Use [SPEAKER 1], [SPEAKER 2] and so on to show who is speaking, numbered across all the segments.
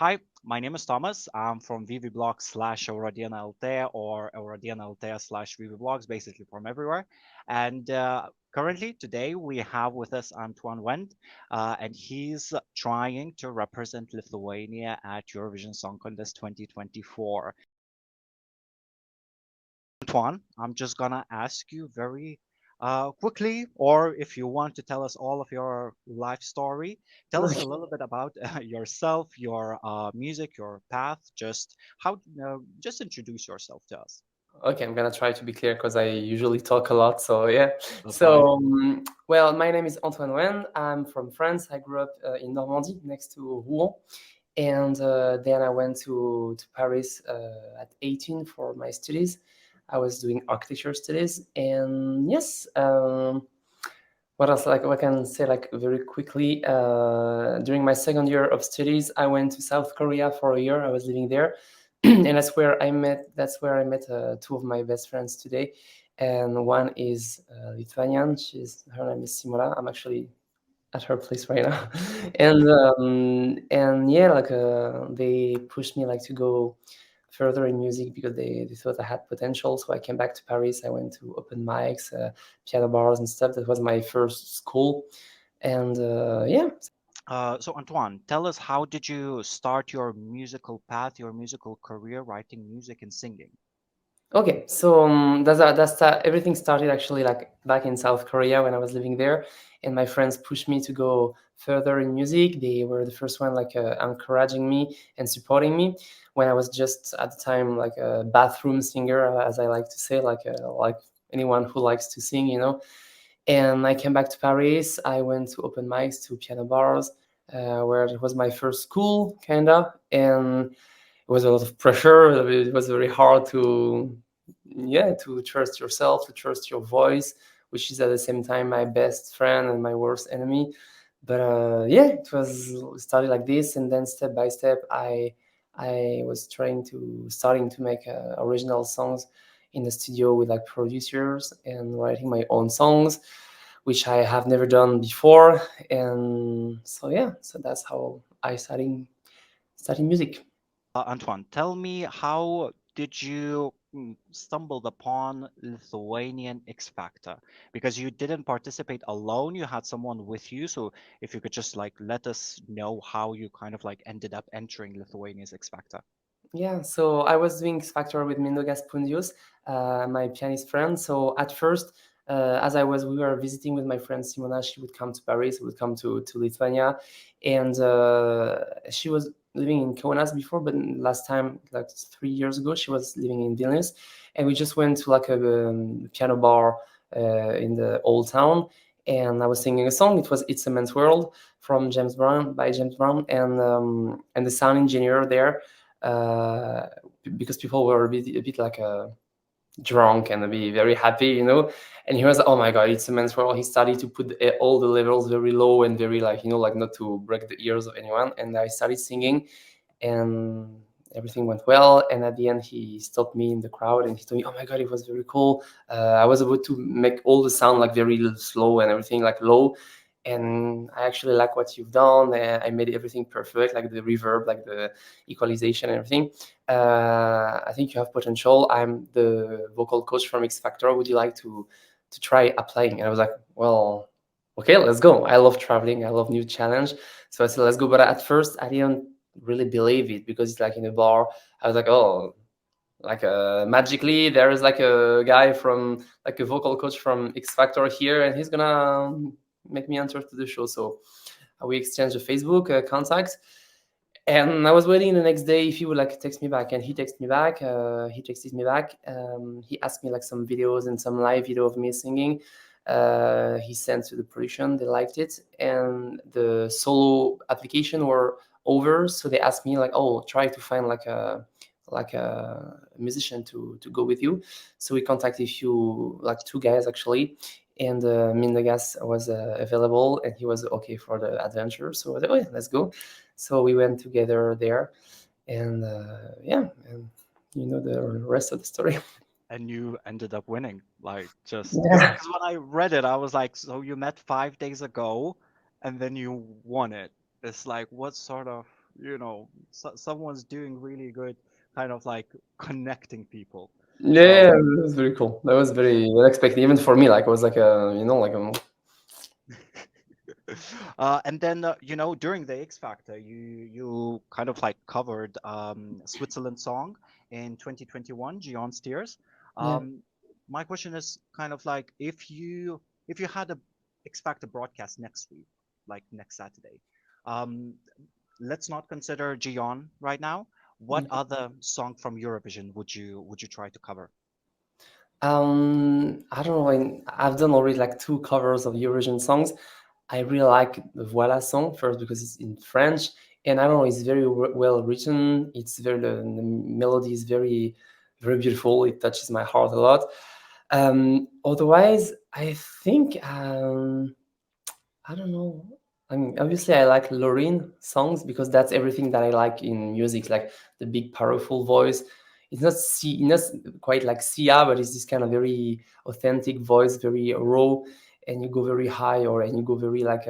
[SPEAKER 1] Hi, my name is Thomas. I'm from vvblog/Eurodiena.LT or Eurodiena.LT/vvblogs, basically from everywhere. And currently, today, we have with us Antoine Wend, and he's trying to represent Lithuania at Eurovision Song Contest 2024. Antoine, I'm just gonna ask you very quickly, or if you want to tell us all of your life story, tell us a little bit about yourself, your music, your path. Just introduce yourself to us.
[SPEAKER 2] Okay, I'm gonna try to be clear because I usually talk a lot. So yeah.
[SPEAKER 1] That's fine.
[SPEAKER 2] Well, my name is Antoine Wend. I'm from France. I grew up in Normandy, next to Rouen, and then I went to Paris at 18 for my studies. I was doing architecture studies, and yes. What else? Like, what I can say, like very quickly. During my second year of studies, I went to South Korea for a year. I was living there, and That's where I met two of my best friends today, and one is Lithuanian. Her name is Simona. I'm actually at her place right now, and yeah, like they pushed me like to go further in music because they thought I had potential. So I came back to Paris. I went to open mics, piano bars, and stuff. That was my first school, and yeah.
[SPEAKER 1] So Antoine, tell us, how did you start your musical path, your musical career, writing music and singing?
[SPEAKER 2] Okay, so everything started actually like back in South Korea when I was living there, and my friends pushed me to go further in music. They were the first one like encouraging me and supporting me when I was just at the time like a bathroom singer, as I like to say, like anyone who likes to sing, you know. And I came back to Paris. I went to open mics, to piano bars, where it was my first school, kinda, and it was a lot of pressure. It was very hard to, yeah, to trust yourself, to trust your voice, which is at the same time my best friend and my worst enemy. But yeah, it was started like this, and then step by step, I was starting to make original songs in the studio with like producers and writing my own songs, which I have never done before. And so yeah, so that's how I starting music.
[SPEAKER 1] Antoine, tell me, how did you stumbled upon Lithuanian X Factor? Because you didn't participate alone, you had someone with you. So if you could just like let us know how you kind of like ended up entering Lithuania's X Factor.
[SPEAKER 2] Yeah, so I was doing X Factor with Mindaugas Pundius, my pianist friend. So at first, we were visiting with my friend Simona. She would come to Paris, would come to Lithuania, and she was living in Kaunas before, but last time, like 3 years ago, she was living in Vilnius, and we just went to like a piano bar in the old town, and I was singing a song. It was "It's a Man's World" from James Brown by James Brown, and the sound engineer there, uh, because people were a bit like drunk and a bit very happy, you know. And he was like, "Oh my god, it's a man's world." He started to put all the levels very low and very like, you know, like not to break the ears of anyone. And I started singing, and everything went well. And at the end, he stopped me in the crowd and he told me, "Oh my god, it was very cool. I was able to make all the sound like very slow and everything like low, and I actually like what you've done. I made everything perfect, like the reverb, like the equalization and everything. I think you have potential. I'm the vocal coach from X Factor. Would you like to try applying?" And I was like, "Well, okay, let's go. I love traveling. I love new challenge." So I said, "Let's go." But at first, I didn't really believe it because it's like in a bar. I was like, "Oh, like magically there is like a guy from like a vocal coach from X Factor here, and he's gonna make me enter to the show." So we exchanged a Facebook contact, and I was waiting the next day if he would like text me back, and he texted me back. He texted me back. He asked me like some videos and some live video of me singing. He sent to the production. They liked it, and the solo application were over. So they asked me like, "Oh, try to find like a musician to go with you." So we contacted a few, like two guys actually, and Mindagas was available, and he was okay for the adventure. So I said, "Oh yeah, let's go." So we went together there, and yeah, and you know the rest of the story.
[SPEAKER 1] And you ended up winning, like just because
[SPEAKER 2] Yeah.
[SPEAKER 1] when I read it, I was like, so you met 5 days ago, and then you won it. It's like, what sort of? someone's doing really good, kind of like connecting people.
[SPEAKER 2] Yeah, that was very cool. That was very unexpected, even for me. Like it was like a, like a.
[SPEAKER 1] And then during the X Factor, you kind of like covered Switzerland song in 2021, Gion's Tears.
[SPEAKER 2] Yeah.
[SPEAKER 1] My question is kind of like if you had a X Factor broadcast next week, like next Saturday, um, let's not consider Gion right now. What other song from Eurovision would you try to cover?
[SPEAKER 2] I don't know. I've done already like 2 covers of Eurovision songs. I really like the Voilà song first because it's in French, and I don't know, it's very well written. It's the melody is very, very beautiful. It touches my heart a lot. Otherwise, I think I don't know. I mean, obviously, I like Loreen songs because that's everything that I like in music, like the big, powerful voice. Not quite like Sia, but it's this kind of very authentic voice, very raw, and you go very high, and you go very like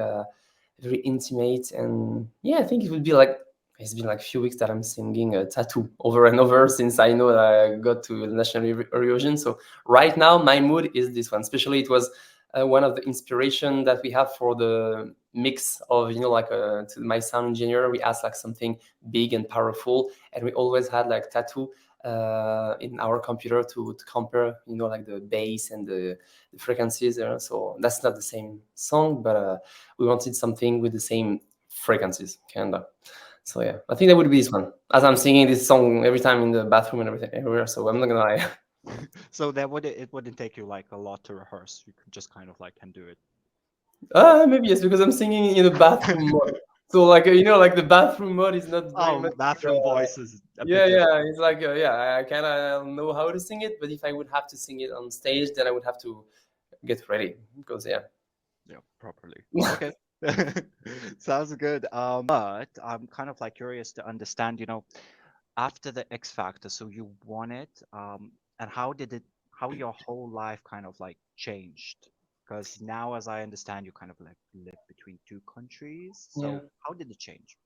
[SPEAKER 2] very intimate. And yeah, I think it would be like it's been like a few weeks that I'm singing a Tattoo over and over since I know that I got to the National Eurovision. So right now, my mood is this one. Especially, it was one of the inspiration that we have for the mix of like to my sound engineer. We asked like something big and powerful, and we always had like Tattoo in our computer to compare like the bass and the frequencies. So that's not the same song, but we wanted something with the same frequencies, kind of. So yeah, I think that would be this one, as I'm singing this song every time in the bathroom and everything everywhere, so I'm not gonna lie.
[SPEAKER 1] So it wouldn't take you like a lot to rehearse. You could just kind of like can do it.
[SPEAKER 2] Maybe yes, because I'm singing in a bathroom mode. So like like the bathroom mode is not very
[SPEAKER 1] Oh,
[SPEAKER 2] much.
[SPEAKER 1] bathroom voice is a bit
[SPEAKER 2] Yeah,
[SPEAKER 1] different.
[SPEAKER 2] yeah. It's like yeah, I kind of know how to sing it, but if I would have to sing it on stage, then I would have to get ready because yeah.
[SPEAKER 1] Yeah, properly. Okay. Sounds good. But I'm kind of like curious to understand, after the X Factor, so you won it, and how your whole life kind of like changed? Because now, as I understand, you kind of like live between two countries.
[SPEAKER 2] Yeah.
[SPEAKER 1] So how did it change?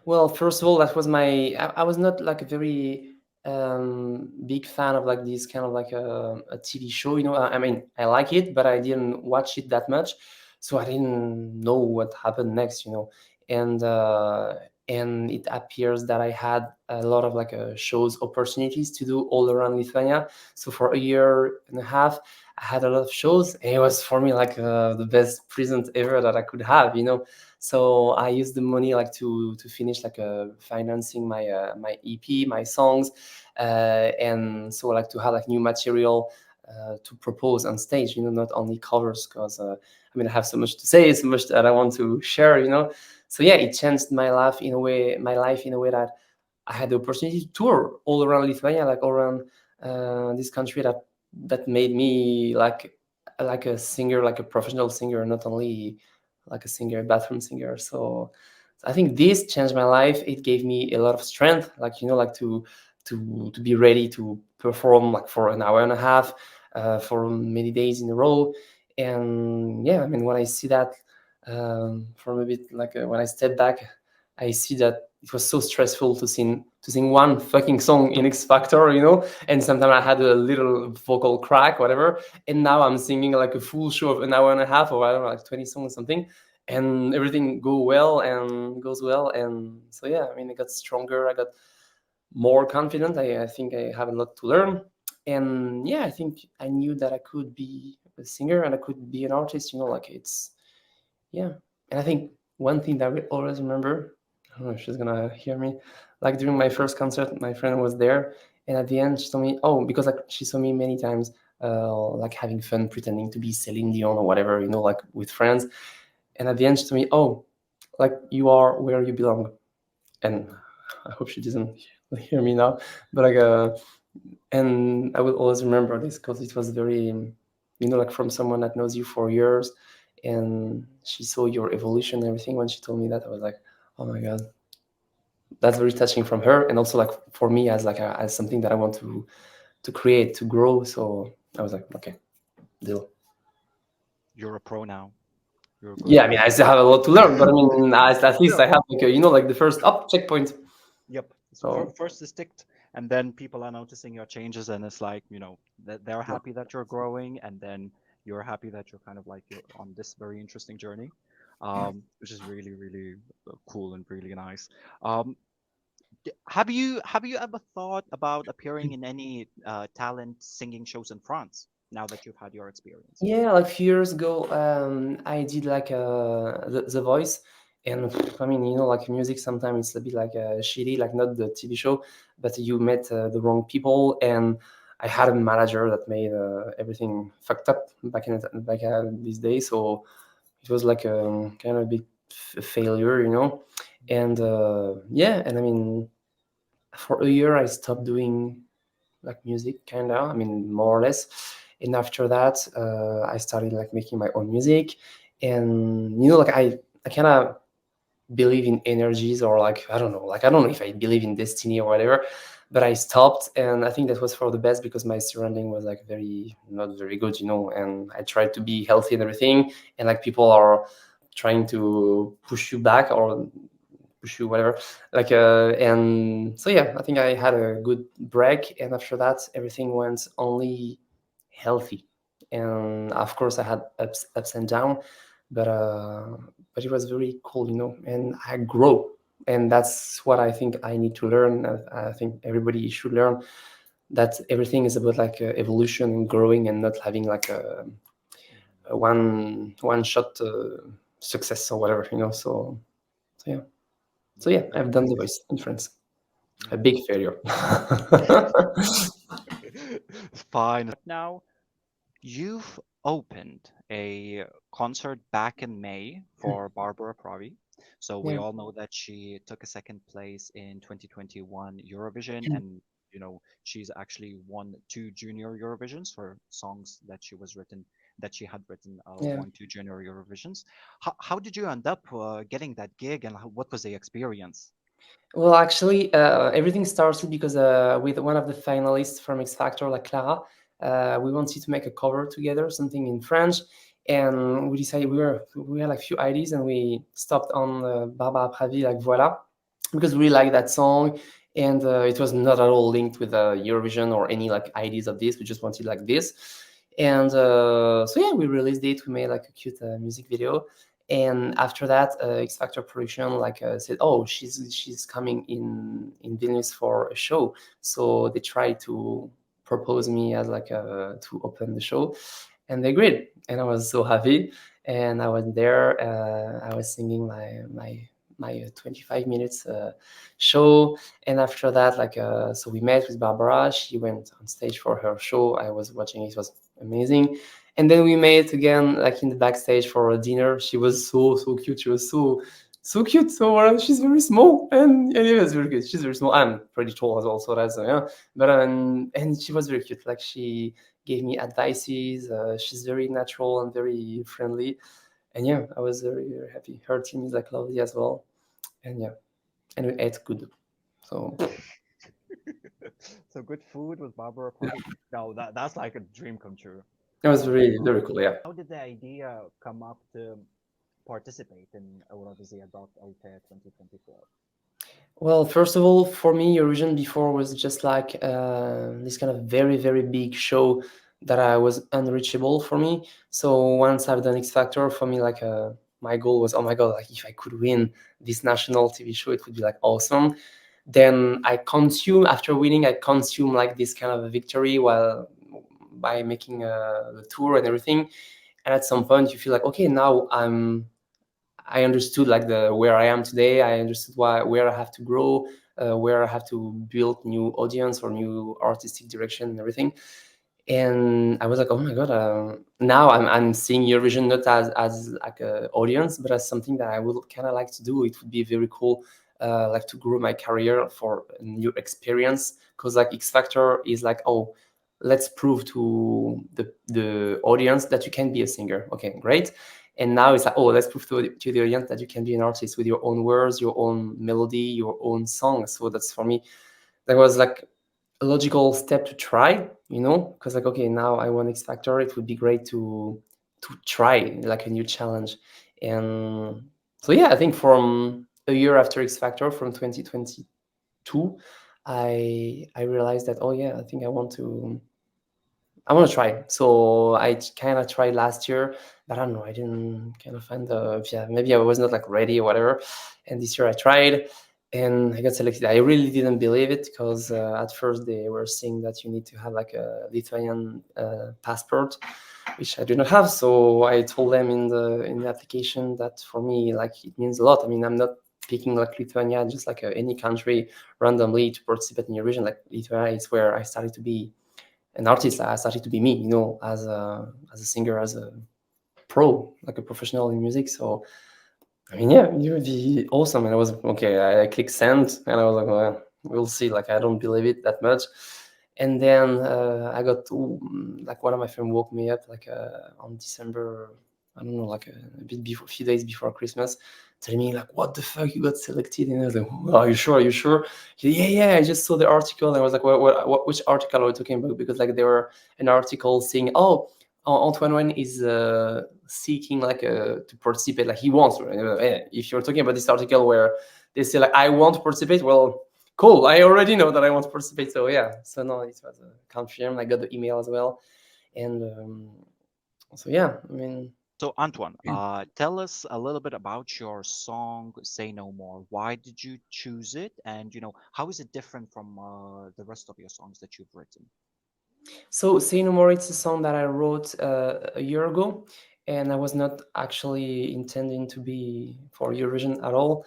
[SPEAKER 2] Well, first of all, that was I was not like a very big fan of like this kind of like a TV show. I mean, I like it, but I didn't watch it that much, so I didn't know what happened next. And and it appears that I had a lot of like shows opportunities to do all around Lithuania. So for a year and a half, I had a lot of shows, and it was for me like the best present ever that I could have. So I used the money like to finish like financing my EP, my songs, and so like to have like new material to propose on stage. Not only covers, because I mean I have so much to say, so much that I want to share. So yeah, it changed my life in a way. That I had the opportunity to tour all around Lithuania, like all around this country that made me like a singer, like a professional singer, not only like a singer, bathroom singer. So I think this changed my life. It gave me a lot of strength, like like to be ready to perform like for an hour and a half, for many days in a row. And yeah, I mean when I see that from a bit like when I step back, I see that it was so stressful to sing one fucking song in X Factor, and sometimes I had a little vocal crack, whatever. And now I'm singing like a full show of an hour and a half, or I don't know, like 20 songs or something, and everything goes well. And so yeah, I mean, I got stronger, I got more confident. I think I have a lot to learn, and yeah, I think I knew that I could be a singer and I could be an artist. Like it's yeah. And I think one thing that I will always remember, I don't know if she's gonna hear me, like during my first concert, my friend was there, and at the end she told me, oh, because like she saw me many times, like having fun pretending to be Celine Dion or whatever, like with friends. And at the end she told me, oh, like you are where you belong. And I hope she doesn't hear me now, but like and I will always remember this because it was very like from someone that knows you for years, and she saw your evolution and everything. When she told me that, I was like, oh my god, that's very touching from her, and also like for me as like as something that I want to create, to grow. So I was like, okay, deal.
[SPEAKER 1] You're a pro now. You're good.
[SPEAKER 2] Yeah, I mean, I still have a lot to learn, but I mean, at least
[SPEAKER 1] Yeah.
[SPEAKER 2] I have like like the first up checkpoint.
[SPEAKER 1] Yep. So
[SPEAKER 2] So
[SPEAKER 1] first is ticked, and then people are noticing your changes, and it's like, that they're
[SPEAKER 2] yeah,
[SPEAKER 1] happy that you're growing, and then you're happy that you're kind of like you're on this very interesting journey, which is really, really cool and really nice. Um, have you ever thought about appearing in any talent singing shows in France now that you've had your experience?
[SPEAKER 2] yeah. Like a few years ago, I did like the Voice, and I mean, like music sometimes it's a bit like shitty, like not the TV show, but you met the wrong people, and I had a manager that made everything fucked up back these days, so it was like a kind of a big failure, and yeah, and I mean, for a year I stopped doing like music, kind of, I mean, more or less. And after that, I started like making my own music, and like I kind of believe in energies, or like I don't know if I believe in destiny or whatever, but I stopped, and I think that was for the best because my surrounding was like very not very good, and I tried to be healthy and everything, and like people are trying to push you back or push you whatever, like and so yeah, I think I had a good break, and after that everything went only healthy, and of course I had ups and down, but uh but it was very cool, and I grow, and that's what I think I need to learn. I think everybody should learn that everything is about like evolution and growing, and not having like a one shot success or whatever, so yeah. So yeah,
[SPEAKER 1] Very
[SPEAKER 2] I've done
[SPEAKER 1] nice.
[SPEAKER 2] the Voice in France. A
[SPEAKER 1] Yeah.
[SPEAKER 2] big failure.
[SPEAKER 1] Fine. Now, you've opened a concert back in May for Barbara Pravi. So we
[SPEAKER 2] Yeah,
[SPEAKER 1] all know that she took a second place in 2021 Eurovision, and she's actually won two junior Eurovisions for songs that she had written,
[SPEAKER 2] yeah.
[SPEAKER 1] won two junior Eurovisions. How did you end up getting that gig, and what was the experience?
[SPEAKER 2] Well, actually, everything started because with one of the finalists from X Factor, like Clara, we wanted to make a cover together, something in French, and we decided we had like few ideas, and we stopped on Barbara Pravi, like Voila, because we really like that song, and it was not at all linked with Eurovision or any like ideas of this. We just wanted like this, and so yeah, we released it. We made like a cute music video, and after that X Factor production like said, oh, she's coming in Vilnius for a show, so they tried to propose me as like to open the show, and they agreed, and I was so happy, and I was there, I was singing my 25 minutes show, and after that like so we met with Barbara, she went on stage for her show, I was watching, it was amazing, and then we met again like in the backstage for a dinner. She was so cute, she was so cute, so she's very small, and it was very good, she's very small, I'm pretty tall as well, so that's yeah, but and she was very cute, like she gave me advices, she's very natural and very friendly, and yeah, I was very happy. Her team is like lovely as well, and yeah, and we ate good, so
[SPEAKER 1] So good food with Barbara Pravi. No, that's like a dream come true.
[SPEAKER 2] it was very
[SPEAKER 1] Wow.
[SPEAKER 2] very cool, yeah.
[SPEAKER 1] How did the idea come up to participate in Eurovizija.LT 2024?
[SPEAKER 2] Well, first of all, for me, Eurovision before was just like this kind of very, very big show that I was unreachable for me. So once I've done X Factor, for me, like my goal was, oh my god, like if I could win this national TV show, it would be like awesome. Then after winning, I consume like this kind of a victory while by making the tour and everything. And at some point, you feel like, okay, now I understood like the where I am today. I understood where I have to grow, where I have to build new audience or new artistic direction and everything. And I was like, oh my god! Now I'm seeing Eurovision not as like an audience, but as something that I would kind of like to do. It would be very cool, like to grow my career for a new experience. Because like X Factor is like, oh, let's prove to the audience that you can be a singer. Okay, great. And now it's like, oh, let's prove to the audience that you can be an artist with your own words, your own melody, your own song. So that's for me, that was like a logical step to try, because like, okay, now I won X Factor. It would be great to try like a new challenge. And so yeah, I think from a year after X Factor, from 2022, I realized that, oh yeah, I think I want to try. So I kind of tried last year, but I don't know, I didn't kind of find maybe I was not like ready or whatever. And this year I tried and I got selected. I really didn't believe it because at first they were saying that you need to have like a Lithuanian passport, which I do not have. So I told them in the application that for me, like, it means a lot. I mean, I'm not picking like Lithuania, just like any country randomly to participate in Eurovision. Like, Lithuania is where I started to be an artist. I started to be me, as a singer, as a pro, like a professional in music. So I mean, yeah, it would be awesome. And I was okay. I clicked send, and I was like, well, we'll see. Like, I don't believe it that much. And then I got to, like, one of my friends woke me up like on December, I don't know, like a bit before, a few days before Christmas, telling me like, "What the fuck, you got selected?" And I was like, "Oh, are you sure? Are you sure?" He said, yeah, I just saw the article. And I was like, which article are we talking about? Because like there were an article saying, oh, Antoine Wend is seeking like to participate, like he wants. If you're talking about this article where they say like, I want to participate, well, cool, I already know that I want to participate. So yeah, so no, it was confirmed. I got the email as well. And so yeah, I mean,
[SPEAKER 1] So Antoine, tell us a little bit about your song "Say No More." Why did you choose it, and how is it different from the rest of your songs that you've written?
[SPEAKER 2] so Say No More, it's a song that I wrote a year ago, and I was not actually intending to be for Eurovision at all.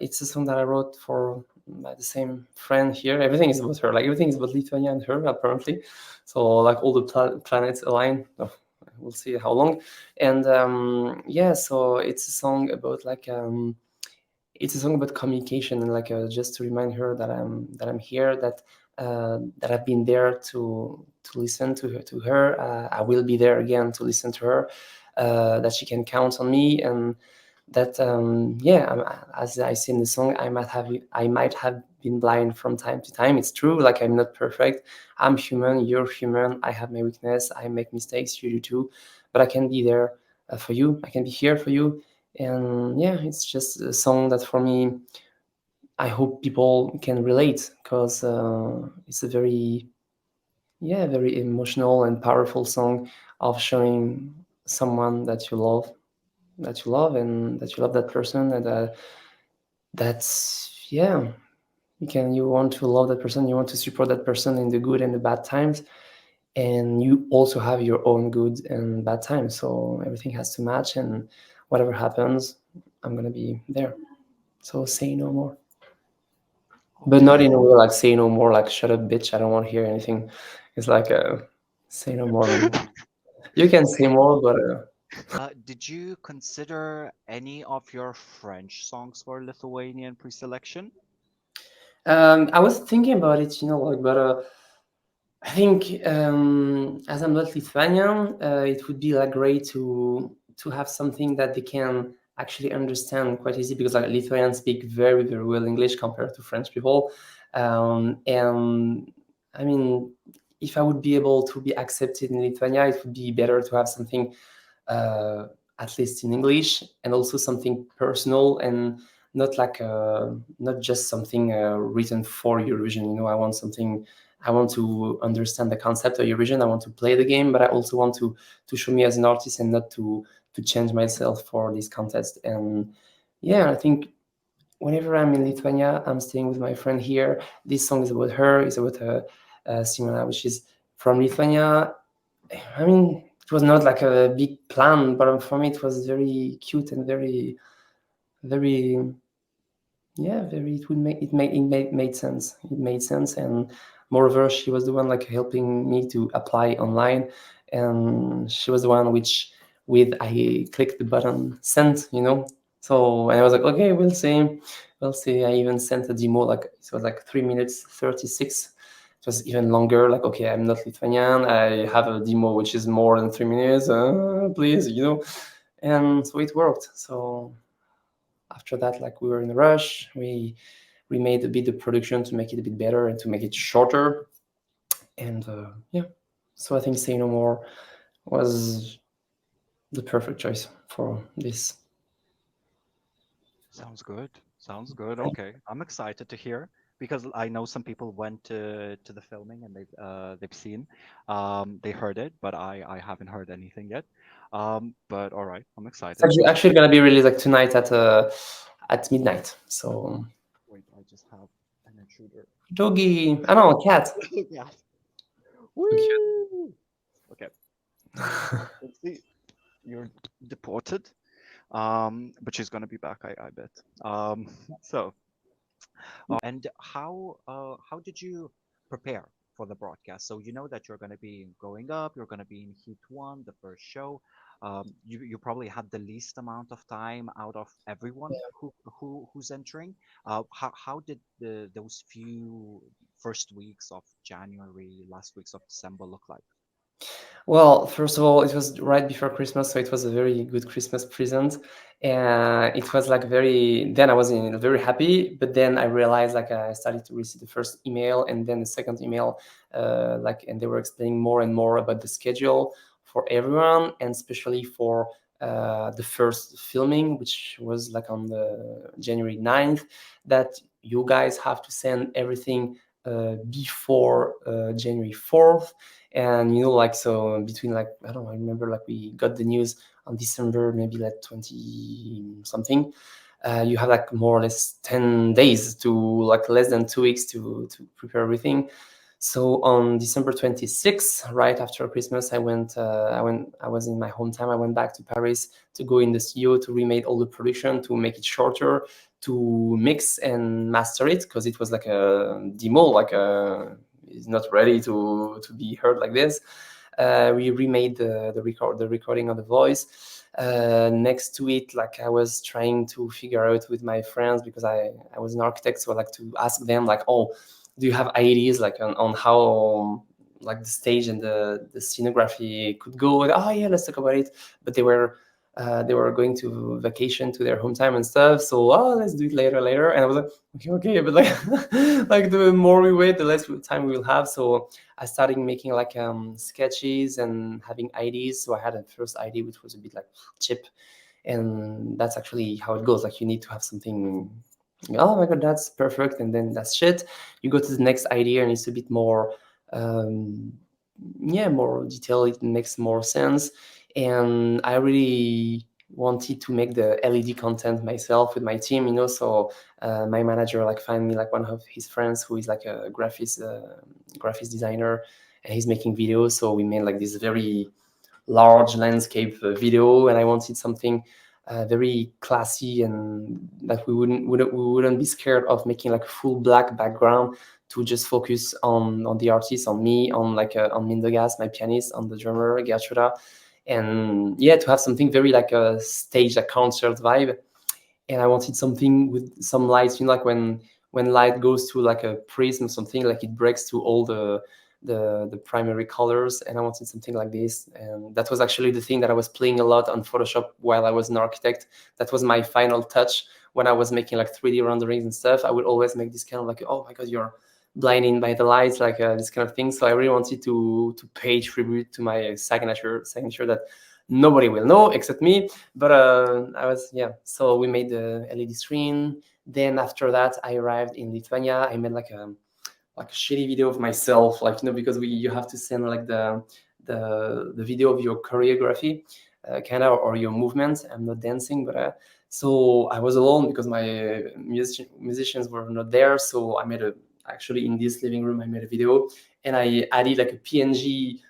[SPEAKER 2] It's a song that I wrote for the same friend here. Everything is about her. Like, everything is about Lithuania and her, apparently. So like all the planets align. Oh, we'll see how long. And yeah, so it's a song about like it's a song about communication, and like just to remind her that I'm here, that I've been there to listen to her. I will be there again to listen to her. That she can count on me, and that yeah, as I say in the song, I might have been blind from time to time. It's true. Like, I'm not perfect. I'm human. You're human. I have my weakness. I make mistakes. You do too. But I can be there for you. I can be here for you. And yeah, it's just a song that for me, I hope people can relate, because it's a very, yeah, very emotional and powerful song of showing someone that you love, and that you love that person, and that's, yeah, you want to love that person, you want to support that person in the good and the bad times, and you also have your own good and bad times, so everything has to match, and whatever happens, I'm gonna be there. So say no more. But not
[SPEAKER 1] Okay.
[SPEAKER 2] in a way like say no more, like shut up, bitch, I don't want to hear anything. It's like say no more, man. You can say more, but
[SPEAKER 1] Did you consider any of your French songs for Lithuanian pre-selection?
[SPEAKER 2] I was thinking about it, like, but I think as I'm not Lithuanian, it would be like great to have something that they can actually understand quite easy, because like Lithuanians speak very very well English compared to French people, and I mean, if I would be able to be accepted in Lithuania, it would be better to have something uh, at least in English, and also something personal, and not like not just something written for Eurovision. I want something. I want to understand the concept of Eurovision. I want to play the game, but I also want to show me as an artist, and not to change myself for this contest. And yeah, I think whenever I'm in Lithuania, I'm staying with my friend here. This song is about her. It's about Simona, which is from Lithuania. I mean, it was not like a big plan, but for me, it was very cute and very, very, yeah, very. It would make it made sense. It made sense, and moreover, she was the one like helping me to apply online, and she was the one which with I clicked the button send. So, and I was like, okay, we'll see. I even sent a demo, like it was like 3 minutes 36. It was even longer. Like, okay, I'm not Lithuanian. I have a demo which is more than 3 minutes. Please. And so it worked. So after that, like, we were in a rush. We made a bit of production to make it a bit better and to make it shorter. And yeah, so I think Say No More was the perfect choice for this.
[SPEAKER 1] Sounds good. Sounds good. Okay, I'm excited to hear because I know some people went to the filming and they've seen, they heard it, but I haven't heard anything yet. But all right, I'm
[SPEAKER 2] It's
[SPEAKER 1] excited.
[SPEAKER 2] actually gonna be released like tonight at midnight. So
[SPEAKER 1] Wait, I just have an intruder.
[SPEAKER 2] doggy, I don't know, cat.
[SPEAKER 1] Yeah. Woo! Okay. Let's see. You're deported. But she's gonna be back, I bet. So, and how did you prepare for the broadcast? So you know that you're gonna be going up, you're gonna be in Heat One, the first show. You probably had the least amount of time out of everyone who's entering. How did those few first weeks of January, last weeks of December look like?
[SPEAKER 2] Well, first of all, it was right before Christmas, so it was a very good Christmas present. And it was like then I was very happy, but then I realized like I started to receive the first email and then the second email, and they were explaining more and more about the schedule for everyone and especially for the first filming, which was like on the January 9th, that you guys have to send everything before January 4th. And like, so between like, I don't know, I remember like we got the news on December maybe like 20 something. You have like more or less 10 days to like less than 2 weeks to prepare everything. So on December 26th, right after Christmas, I was in my hometown. I went back to Paris to go in the studio to remake all the production, to make it shorter, to mix and master it, because it was like a demo, like it's not ready to be heard like this. We remade the recording of the voice. Next to it, like I was trying to figure out with my friends, because I was an architect, so I like to ask them like, oh, do you have ideas like on how like the stage and the scenography could go? Like, oh yeah, let's talk about it. But they were going to vacation to their hometown and stuff, so let's do it later. And I was like, okay, but like like the more we wait, the less time we will have. So I started making like sketches and having ideas. So I had a first idea which was a bit like cheap, and that's actually how it goes. Like you need to have something, oh my god, that's perfect, and then that's shit. You go to the next idea and it's a bit more more detailed. It makes more sense. And I really wanted to make the LED content myself with my team, so my manager like find me like one of his friends who is like a graphics designer, and he's making videos. So we made like this very large landscape video, and I wanted something very classy, and that we wouldn't be scared of making like full black background, to just focus on the artist, on me, on like on Mindogas, my pianist, on the drummer Gertruda, and to have something very like a stage, a concert vibe. And I wanted something with some lights, like when light goes to like a prism, something like it breaks to all the primary colors. And I wanted something like this. And that was actually the thing that I was playing a lot on Photoshop while I was an architect. That was my final touch when I was making like 3D renderings and stuff. I would always make this kind of like, oh my god, you're blinding by the lights, like this kind of thing. So I really wanted to pay tribute to my signature that nobody will know except me. But I was, so we made the LED screen. Then after that, I arrived in Lithuania. I made like a shitty video of myself, like, because you have to send like the video of your choreography, kind of, or your movements. I'm not dancing, but so I was alone because my musicians were not there. So I made actually in this living room, I made a video, and I added like a PNG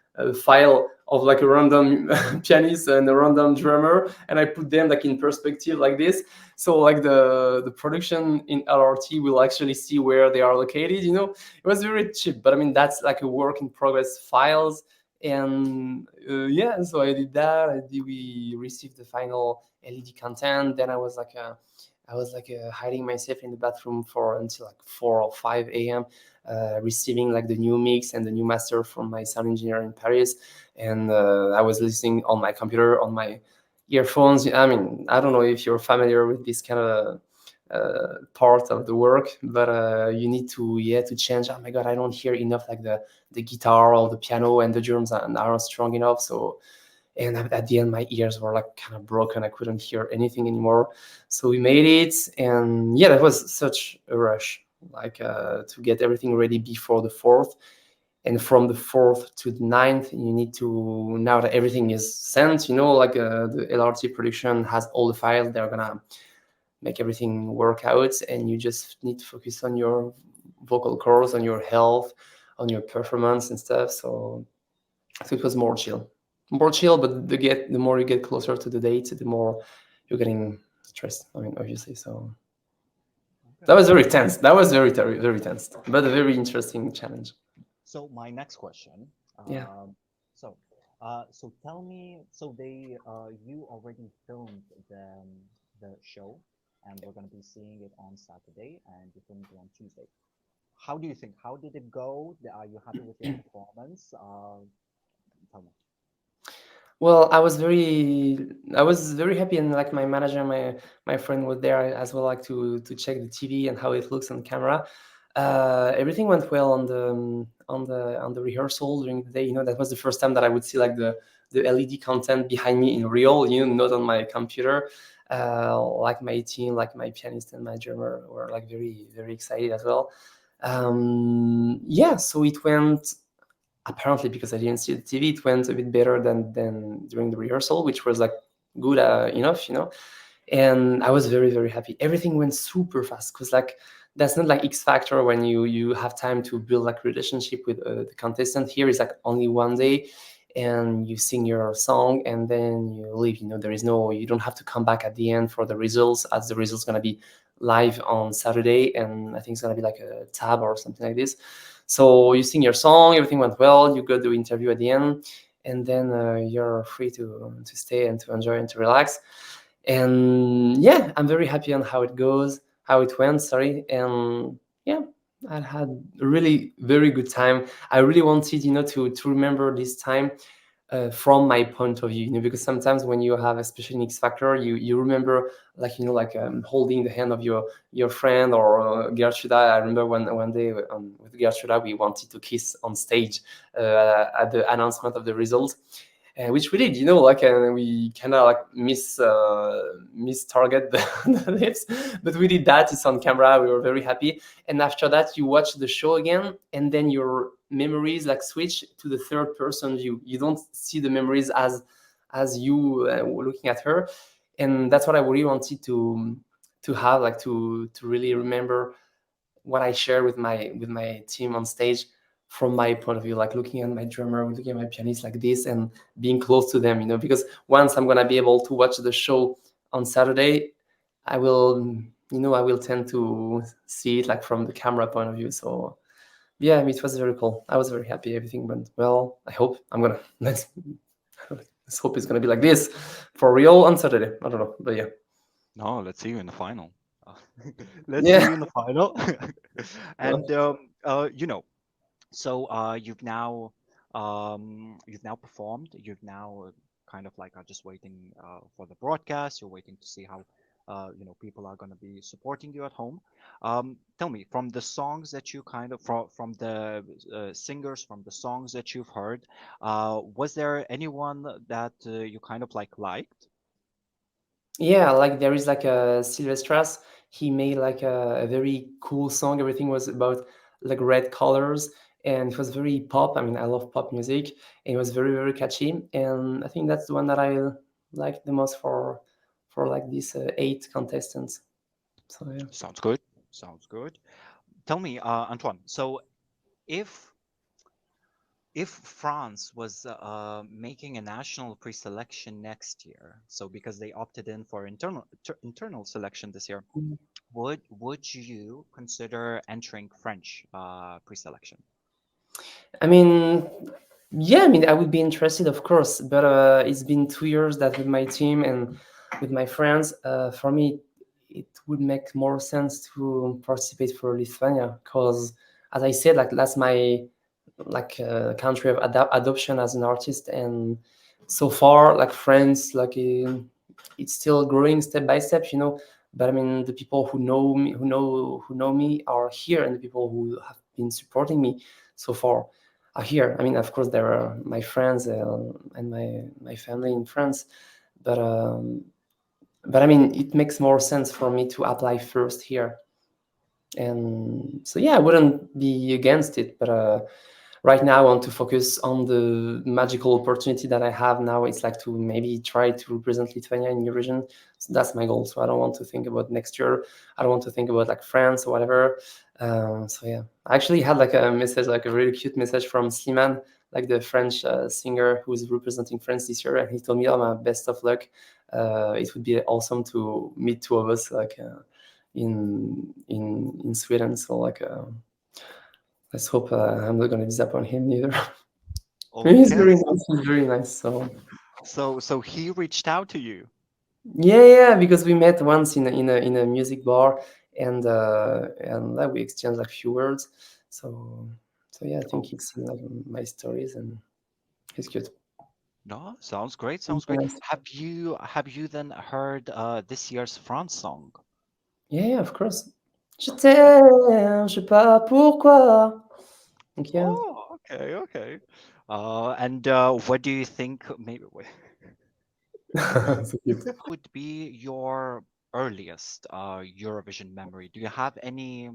[SPEAKER 2] file of like a random pianist and a random drummer, and I put them like in perspective like this. So like the production in LRT will actually see where they are located. It was very cheap, but I mean that's like a work in progress files. And so I did that. We received the final LED content. Then I was like hiding myself in the bathroom for until like 4 or 5 a.m. Receiving like the new mix and the new master from my sound engineer in Paris. And I was listening on my computer, on my earphones. I mean, I don't know if you're familiar with this kind of part of the work, but you need to change. Oh my god, I don't hear enough like the guitar or the piano, and the drums aren't strong enough. So And at the end, my ears were like kind of broken. I couldn't hear anything anymore. So we made it, and yeah, that was such a rush, like to get everything ready before the fourth. And from the fourth to the ninth, you need to, now that everything is sent, like the LRT production has all the files, they're gonna make everything work out, and you just need to focus on your vocal cords, on your health, on your performance and stuff. So it was more chill. But the more you get closer to the date, the more you're getting stressed. I mean, obviously. So
[SPEAKER 1] Okay.
[SPEAKER 2] that was very tense. That was very tense, but a very interesting challenge.
[SPEAKER 1] So my next question.
[SPEAKER 2] Yeah.
[SPEAKER 1] So, so tell me. So you already filmed the show, and we're gonna be seeing it on Saturday, and you filmed it on Tuesday. How do you think? How did it go? Are you happy with your performance? Tell me.
[SPEAKER 2] Well, I was very happy, and like my manager, my friend was there as well, like to check the TV and how it looks on camera. Everything went well on the rehearsal during the day. That was the first time that I would see like the LED content behind me in real, not on my computer. Like my team, like my pianist and my drummer were like very very excited as well. Yeah, so it went, apparently, because I didn't see the TV, it went a bit better than during the rehearsal, which was like good enough. And I was very very happy. Everything went super fast because like that's not like X Factor when you have time to build like relationship with the contestant. Here is like only one day, and you sing your song and then you leave. You don't have to come back at the end for the results, as the results gonna be live on Saturday, and I think it's gonna be like a tab or something like this. So you sing your song, everything went well. You got the interview at the end, and then you're free to stay and to enjoy and to relax. And yeah, I'm very happy on how it went. Sorry, and yeah, I had a really very good time. I really wanted, to remember this time from my point of view, because sometimes when you have, especially in X Factor, you remember like holding the hand of your friend or Gertruda. I remember one day with Gertruda we wanted to kiss on stage at the announcement of the results, which we did, like, and we kind of like miss target the lips, but we did that. It's on camera. We were very happy. And after that, you watch the show again, and then your memories like switch to the third person view. You don't see the memories as you were looking at her, and that's what I really wanted to have, like to really remember what I share with my team on stage from my point of view, like looking at my drummer, looking at my pianist like this, and being close to them, because once I'm gonna be able to watch the show on Saturday, I will tend to see it like from the camera point of view. So yeah, it was very cool. I was very happy. Everything went well. I hope let's hope it's gonna be like this for real on Saturday. I don't know, but yeah.
[SPEAKER 1] No, let's see you in the final. Uh, let's see
[SPEAKER 2] Yeah.
[SPEAKER 1] you in the final. And so you've now performed. You've now kind of like are just waiting for the broadcast. You're waiting to see how people are going to be supporting you at home. Tell me, from the songs that you kind of from the singers, from the songs that you've heard, was there anyone that you kind of liked?
[SPEAKER 2] Yeah, like there is like a Silvestras. He made like a very cool song. Everything was about like red colors, and it was very pop. I mean, I love pop music, and it was very very catchy. And I think that's the one that I like the most for like these 8 contestants. So yeah.
[SPEAKER 1] Sounds good. Sounds good. Tell me, Antoine. So if if France was making a national pre-selection next year, so because they opted in for internal selection this year, would you consider entering French pre-selection?
[SPEAKER 2] I mean, yeah, I mean, I would be interested, of course, but it's been 2 years that with my team and with my friends. For me, it would make more sense to participate for Lithuania because, as I said, like that's my like country of adoption as an artist, and so far, like France, like it's still growing step by step, But I mean, the people who know me, who know me, are here, and the people who have been supporting me so far here. I mean, of course, there are my friends and my family in France, but I mean, it makes more sense for me to apply first here. And so yeah, I wouldn't be against it, but right now I want to focus on the magical opportunity that I have now. It's like to maybe try to represent Lithuania in Eurovision. So that's my goal. So I don't want to think about next year. I don't want to think about like France or whatever. So yeah, I actually had like a message, like a really cute message from Slimane, like the French singer who's representing France this year, and he told me, "Oh, my best of luck. It would be awesome to meet two of us like in Sweden." So like. Let's hope I'm not gonna disappoint him either. He's
[SPEAKER 1] Okay.
[SPEAKER 2] very nice. He's very nice. So
[SPEAKER 1] So he reached out to you.
[SPEAKER 2] yeah, because we met once in a music bar, and like we exchanged like few words. So yeah, I think
[SPEAKER 1] Oh,
[SPEAKER 2] he's seen like my stories, and he's cute.
[SPEAKER 1] no, sounds great.
[SPEAKER 2] He's
[SPEAKER 1] Sounds great.
[SPEAKER 2] nice.
[SPEAKER 1] Have you then heard this year's France song?
[SPEAKER 2] Yeah, of course. Je t'aime, je sais pas pourquoi. Donc yeah.
[SPEAKER 1] Oh, okay, okay. And what do you think? Maybe what
[SPEAKER 2] So cute.
[SPEAKER 1] would be your earliest Eurovision memory? Do you have any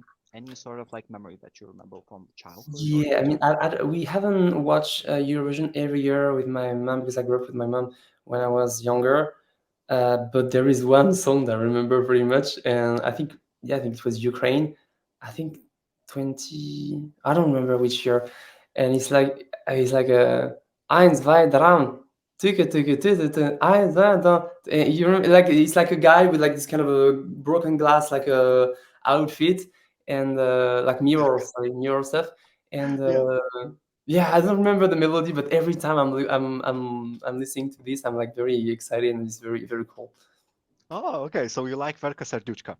[SPEAKER 1] sort of like memory that you remember from childhood or
[SPEAKER 2] Yeah, I
[SPEAKER 1] youth?
[SPEAKER 2] mean, we haven't watched Eurovision every year with my mom because I grew up with my mom when I was younger. But there is one song that I remember very much, and I think, yeah, I think it was Ukraine. I think 20. I don't remember which year, and it's like a eins, zwei, drei, tücke, tücke, tücke, tücke, eins, zwei, drei. You remember, like it's like a guy with like this kind of a broken glass, like a outfit, and like mirror stuff, and
[SPEAKER 1] Yeah.
[SPEAKER 2] yeah, I don't remember the melody, but every time I'm listening to this, I'm like very excited, and it's very very cool.
[SPEAKER 1] Oh, okay. So you like Verka Serduchka.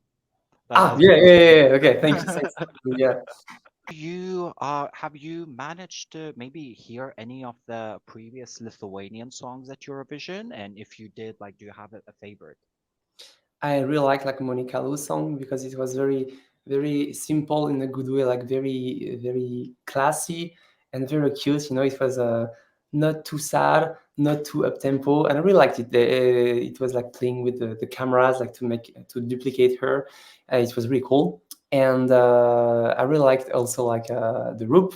[SPEAKER 2] Ah,
[SPEAKER 1] That's
[SPEAKER 2] yeah, yeah, yeah, yeah. Okay, thank you, thanks. Yeah,
[SPEAKER 1] you have you managed to maybe hear any of the previous Lithuanian songs at Eurovision? And if you did, like, do you have a favorite?
[SPEAKER 2] I really like Monica Lu's song because it was very very simple in a good way, like very very classy and very cute. You know, it was not too sad, not too up tempo, and I really liked it. It was like playing with the cameras, like to duplicate her. It was really cool, and I really liked also like the Roop.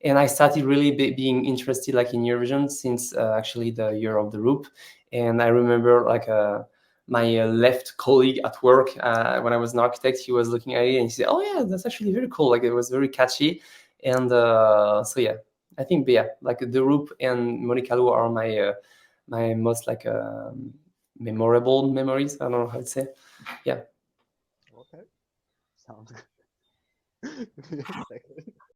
[SPEAKER 2] And I started really being interested like in Eurovision since actually the year of the Roop. And I remember like my left colleague at work when I was an architect, he was looking at it and he said, "Oh yeah, that's actually very cool. Like it was very catchy." And so yeah, I think yeah, like the Roop and Monica Lu are my most like memorable memories. I don't know how to say. Yeah.
[SPEAKER 1] Okay, sounds good.